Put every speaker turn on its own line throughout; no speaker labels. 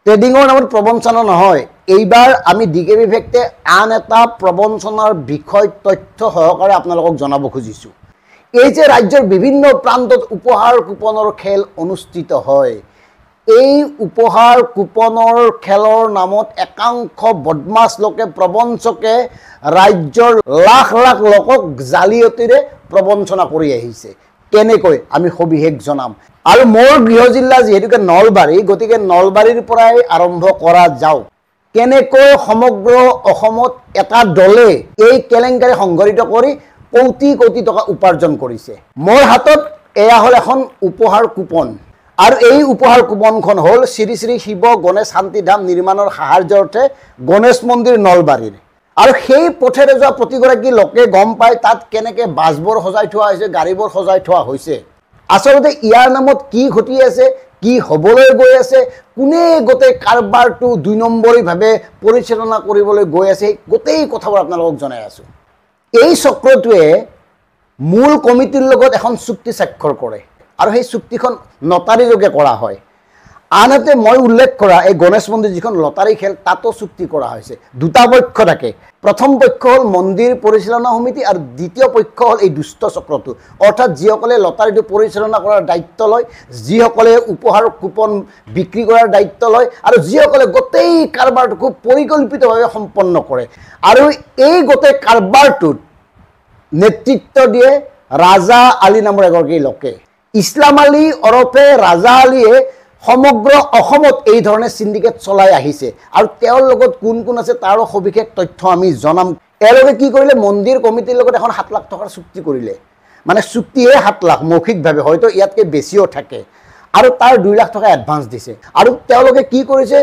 ট্ৰেডিঙৰ নামত প্ৰবঞ্চনা নহয়, এইবাৰ আমি ডিকেবি ফেক্টে আন এটা প্ৰবঞ্চনাৰ বিষয় তথ্য সহকাৰে আপোনালোকক জনাব খুজিছোঁ। এই যে ৰাজ্যৰ বিভিন্ন প্ৰান্তত উপহাৰ কুপনৰ খেল অনুষ্ঠিত হয়, এই উপহাৰ কুপনৰ খেলৰ নামত একাংশ বদমাছ লোকে প্ৰবঞ্চকে ৰাজ্যৰ লাখ লাখ লোকক জালিয়াতিৰে প্ৰবঞ্চনা কৰি আহিছে। কেনেকৈ আমি সবিশেষ জনাম। আৰু মোৰ গৃহ জিলা যিহেতুকে নলবাৰী, গতিকে নলবাৰীৰ পৰাই আৰম্ভ কৰা যাওক। কেনেকৈ সমগ্ৰ অসমত এটা দলে এই কেলেংকাৰী সংঘটিত কৰি কোটি কোটি টকা উপাৰ্জন কৰিছে। মোৰ হাতত এয়া হ'ল এখন উপহাৰ কুপন, আৰু এই উপহাৰ কুপনখন হ'ল শ্ৰী শ্ৰী শিৱ গণেশ শান্তিধাম নিৰ্মাণৰ সাহাৰ্যাৰ্থে গণেশ মন্দিৰ নলবাৰীৰ। আৰু সেই পথেৰে যোৱা প্ৰতিগৰাকী লোকে গম পায় তাত কেনেকৈ বাছবোৰ সজাই থোৱা হৈছে, গাড়ীবোৰ সজাই থোৱা হৈছে। আচলতে ইয়াৰ নামত কি ঘটি আছে, কি হ'বলৈ গৈ আছে, কোনে গোটেই কাৰবাৰটো ২ নম্বৰীভাৱে পৰিচালনা কৰিবলৈ গৈ আছে, গোটেই কথাবোৰ আপোনালোকক জনাই আছোঁ। এই চক্ৰটোৱে মূল কমিটিৰ লগত এখন চুক্তি স্বাক্ষৰ কৰে, আৰু সেই চুক্তিখন নটাৰীযোগে কৰা হয়। আনহাতে মই উল্লেখ কৰা এই গণেশ মন্দিৰ যিখন লটাৰী খেল, তাতো চুক্তি কৰা হৈছে। দুটা পক্ষ থাকে। প্ৰথম পক্ষ হ'ল মন্দিৰ পৰিচালনা সমিতি, আৰু দ্বিতীয় পক্ষ হ'ল এই দুষ্ট চক্ৰটো, অৰ্থাৎ যিসকলে লটাৰীটো পৰিচালনা কৰাৰ দায়িত্ব লয়, যিসকলে উপহাৰ কুপন বিক্ৰী কৰাৰ দায়িত্ব লয়, আৰু যিসকলে গোটেই কাৰবাৰটো খুব পৰিকল্পিতভাৱে সম্পন্ন কৰে। আৰু এই গোটেই কাৰবাৰটোত নেতৃত্ব দিয়ে ৰাজা আলী নামৰ এগৰাকী লোকে। ইছলাম আলী ওৰফে ৰাজা আলীয়ে সমগ্ৰ অসমত এই ধৰণে সিন্ডিকেট চলাই আহিছে, আৰু তেওঁৰ লগত কোন কোন আছে তাৰো সবিশেষ তথ্য আমি জনাম। এওঁলোকে কি কৰিলে, মন্দিৰ কমিটিৰ লগত এখন ৭ লাখ টকাৰ চুক্তি কৰিলে। মানে চুক্তিহে ৭ লাখ মৌখিকভাৱে, হয়তো ইয়াতকৈ বেছিও থাকে, আৰু তাৰ ২ লাখ টকা এডভান্স দিছে। আৰু তেওঁলোকে কি কৰিছে,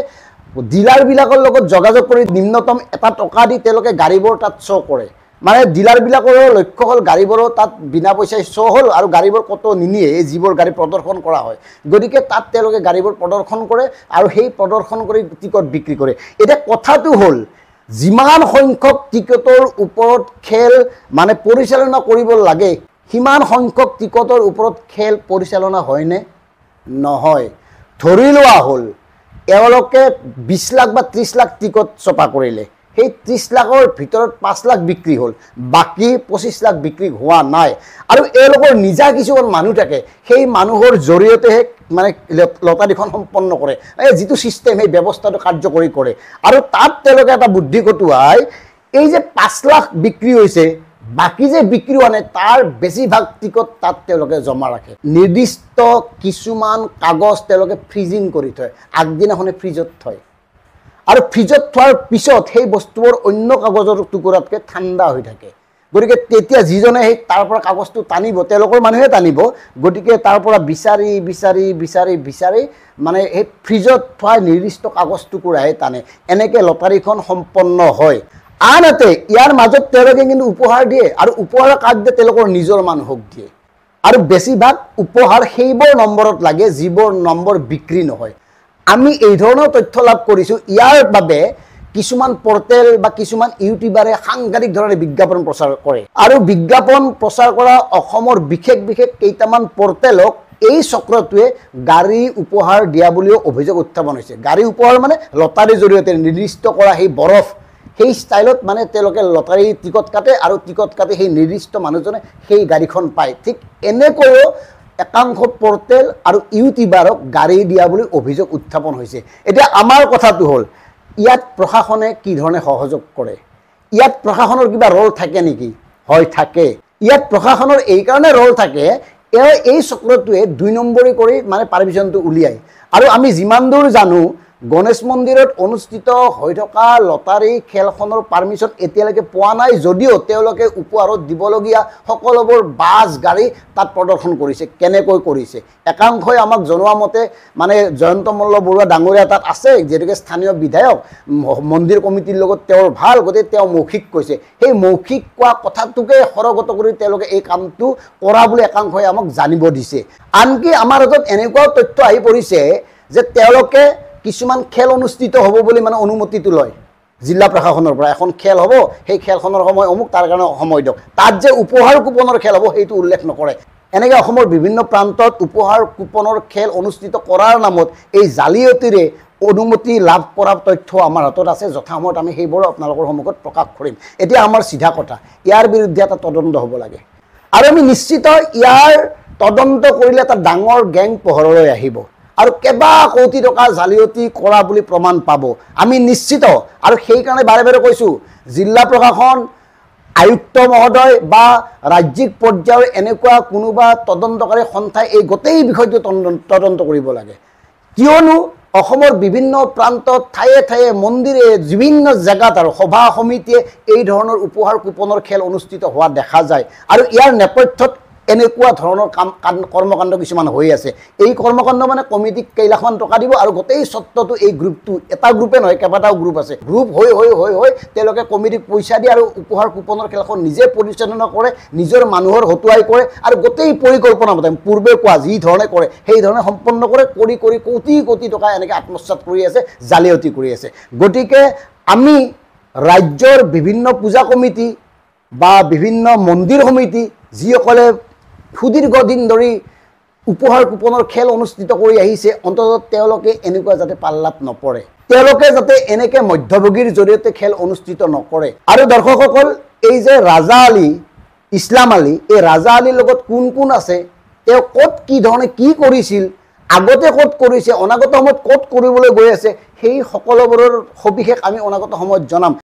ডিলাৰবিলাকৰ লগত যোগাযোগ কৰি নিম্নতম এটা টকা দি তেওঁলোকে গাড়ীবোৰ তাত শ্ব' কৰে। মানে ডিলাৰবিলাকৰো লক্ষ্য হ'ল গাড়ীবোৰো তাত বিনা পইচাই শ্ব' হ'ল, আৰু গাড়ীবোৰ ক'তো নিনিয়ে, এই যিবোৰ গাড়ী প্ৰদৰ্শন কৰা হয়। গতিকে তাত তেওঁলোকে গাড়ীবোৰ প্ৰদৰ্শন কৰে, আৰু সেই প্ৰদৰ্শন কৰি টিকট বিক্ৰী কৰে। এতিয়া কথাটো হ'ল, যিমান সংখ্যক টিকটৰ ওপৰত খেল মানে পৰিচালনা কৰিব লাগে, সিমান সংখ্যক টিকটৰ ওপৰত খেল পৰিচালনা হয়নে? নহয়। ধৰি লোৱা হ'ল এওঁলোকে ২০ লাখ বা ৩০ লাখ টিকট ছপা কৰিলে, সেই ৩০ লাখৰ ভিতৰত ৫ লাখ বিক্ৰী হ'ল, বাকী ২৫ লাখ বিক্ৰী হোৱা নাই। আৰু এওঁলোকৰ নিজা কিছুমান মানুহ থাকে, সেই মানুহৰ জৰিয়তেহে মানে লটাৰীখন সম্পন্ন কৰে। এই যিটো ছিষ্টেম, সেই ব্যৱস্থাটো কাৰ্যকৰী কৰে। আৰু তাত তেওঁলোকে এটা বুদ্ধি খটুৱাই, এই যে ৫ লাখ বিক্ৰী হৈছে, বাকী যে বিক্ৰী হোৱা নাই তাৰ বেছিভাগ টিকট তাত তেওঁলোকে জমা ৰাখে। নিৰ্দিষ্ট কিছুমান কাগজ তেওঁলোকে ফ্ৰিজিং কৰি থয়, আগদিনাখনে ফ্ৰিজত থয়, আৰু ফ্ৰিজত থোৱাৰ পিছত সেই বস্তুবোৰ অন্য কাগজৰ টুকুৰাতকৈ ঠাণ্ডা হৈ থাকে। গতিকে তেতিয়া যিজনে সেই তাৰ পৰা কাগজটো টানিব, তেওঁলোকৰ মানুহে টানিব, গতিকে তাৰ পৰা বিচাৰি বিচাৰি বিচাৰি বিচাৰি মানে সেই ফ্ৰিজত থোৱা নিৰ্দিষ্ট কাগজ টুকুৰাহে টানে। এনেকৈ লটাৰীখন সম্পন্ন হয়। আনহাতে ইয়াৰ মাজত তেওঁলোকে কিন্তু উপহাৰ দিয়ে, আৰু উপহাৰ কাক দিয়ে, তেওঁলোকৰ নিজৰ মানুহক দিয়ে। আৰু বেছিভাগ উপহাৰ সেইবোৰ নম্বৰত লাগে যিবোৰ নম্বৰ বিক্ৰী নহয়। আমি এই ধৰণৰ তথ্য লাভ কৰিছোঁ। ইয়াৰ বাবে কিছুমান পৰ্টেল বা কিছুমান ইউটিউবাৰে সাংঘাতিক ধৰণে বিজ্ঞাপন প্ৰচাৰ কৰে, আৰু বিজ্ঞাপন প্ৰচাৰ কৰা অসমৰ বিশেষ বিশেষ কেইটামান পৰ্টেলক এই চক্ৰটোৱে গাড়ী উপহাৰ দিয়া বুলিও অভিযোগ উত্থাপন হৈছে। গাড়ী উপহাৰ মানে লটাৰীৰ জৰিয়তে নিৰ্দিষ্ট কৰা সেই বৰফ, সেই ষ্টাইলত মানে তেওঁলোকে লটাৰী টিকট কাটে, আৰু টিকট কাটি সেই নিৰ্দিষ্ট মানুহজনে সেই গাড়ীখন পায়। ঠিক এনেকৈও একাংশ পৰ্টেল আৰু ইউটিউবাৰক গাড়ী দিয়া বুলি অভিযোগ উত্থাপন হৈছে। এতিয়া আমাৰ কথাটো হ'ল, ইয়াত প্ৰশাসনে কি ধৰণে সহযোগ কৰে? ইয়াত প্ৰশাসনৰ কিবা ৰোল থাকে নেকি? হয়, থাকে। ইয়াত প্ৰশাসনৰ এইকাৰণে ৰোল থাকে, এই চক্ৰটোৱে ২ নম্বৰী কৰি মানে পাৰ্মিশ্যনটো উলিয়ায়। আৰু আমি যিমান দূৰ জানো, গণেশ মন্দিৰত অনুষ্ঠিত হৈ থকা লটাৰী খেলখনৰ পাৰ্মিশ্যন এতিয়ালৈকে পোৱা নাই, যদিও তেওঁলোকে উপহাৰত দিবলগীয়া সকলোবোৰ বাছ গাড়ী তাত প্ৰদৰ্শন কৰিছে। কেনেকৈ কৰিছে? একাংশই আমাক জনোৱা মতে মানে জয়ন্ত মল্ল বৰুৱা ডাঙৰীয়া তাত আছে, যিহেতুকে স্থানীয় বিধায়ক, মন্দিৰ কমিটিৰ লগত তেওঁৰ ভাল, গতিকে তেওঁ মৌখিক কৈছে। সেই মৌখিক কোৱা কথাটোকে সৰগত কৰি তেওঁলোকে এই কামটো কৰা বুলি একাংশই আমাক জানিব দিছে। আনকি আমাৰ হাতত এনেকুৱাও তথ্য আহি পৰিছে যে তেওঁলোকে কিছুমান খেল অনুষ্ঠিত হ'ব বুলি মানে অনুমতিটো লয় জিলা প্ৰশাসনৰ পৰা। এখন খেল হ'ব, সেই খেলখনৰ সময় অমুক, তাৰ কাৰণে সময় দিয়ক। তাত যে উপহাৰ কুপনৰ খেল হ'ব সেইটো উল্লেখ নকৰে। এনেকৈ অসমৰ বিভিন্ন প্ৰান্তত উপহাৰ কুপনৰ খেল অনুষ্ঠিত কৰাৰ নামত এই জালিয়াতিৰে অনুমতি লাভ কৰাৰ তথ্য আমাৰ হাতত আছে, যথাসময়ত আমি সেইবোৰ আপোনালোকৰ সন্মুখত প্ৰকাশ কৰিম। এতিয়া আমাৰ চিধা কথা, ইয়াৰ বিৰুদ্ধে এটা তদন্ত হ'ব লাগে আৰু আমি নিশ্চিত ইয়াৰ তদন্ত কৰিলে এটা ডাঙৰ গেং পোহৰলৈ আহিব আৰু কেইবা কোটি টকা জালিয়াতি কৰা বুলি প্ৰমাণ পাব, আমি নিশ্চিত। আৰু সেইকাৰণে বাৰে বাৰে কৈছোঁ, জিলা প্ৰশাসন আয়ুক্ত মহোদয় বা ৰাজ্যিক পৰ্যায়ৰ এনেকুৱা কোনোবা তদন্তকাৰী সন্থাই এই গোটেই বিষয়টো তদন্ত কৰিব লাগে। কিয়নো অসমৰ বিভিন্ন প্ৰান্তত ঠায়ে ঠায়ে মন্দিৰে বিভিন্ন জেগাত আৰু সভা সমিতিয়ে এই ধৰণৰ উপহাৰ কুপনৰ খেল অনুষ্ঠিত হোৱা দেখা যায় আৰু ইয়াৰ নেপথ্যত এনেকুৱা ধৰণৰ কৰ্মকাণ্ড কিছুমান হৈ আছে। এই কৰ্মকাণ্ড মানে কমিটিক কেইলাখমান টকা দিব আৰু গোটেই স্বত্বটো এই গ্ৰুপটো, এটা গ্ৰুপে নহয় কেইবাটাও গ্ৰুপ আছে, গ্ৰুপ হৈ তেওঁলোকে কমিটিক পইচা দিয়ে আৰু উপহাৰ কুপনৰ খেলখন নিজে পৰিচালনা কৰে, নিজৰ মানুহৰ হতুৱাই কৰে আৰু গোটেই পৰিকল্পনা মতে পূৰ্বে কোৱা যি ধৰণে কৰে সেই ধৰণে সম্পন্ন কৰে, কৰি কোটি কোটি টকা এনেকৈ আত্মসাৎ কৰি আছে, জালিয়াতি কৰি আছে। গতিকে আমি ৰাজ্যৰ বিভিন্ন পূজা কমিটি বা বিভিন্ন মন্দিৰ সমিতি যিসকলে সুদীৰ্ঘ দিন ধৰি উপহাৰ কুপনৰ খেল অনুষ্ঠিত কৰি আহিছে, অন্ততঃ তেওঁলোকে এনেকুৱা যাতে পাল্লাত নপৰে, তেওঁলোকে যাতে এনেকৈ মধ্যভোগীৰ জৰিয়তে খেল অনুষ্ঠিত নকৰে। আৰু দৰ্শকসকল, এই যে ৰাজা আলী, ইছলাম আলী, এই ৰাজা আলীৰ লগত কোন কোন আছে, তেওঁ ক'ত কি ধৰণে কি কৰিছিল, আগতে ক'ত কৰিছে, অনাগত সময়ত ক'ত কৰিবলৈ গৈ আছে, সেই সকলোবোৰৰ সবিশেষ আমি অনাগত সময়ত জনাম।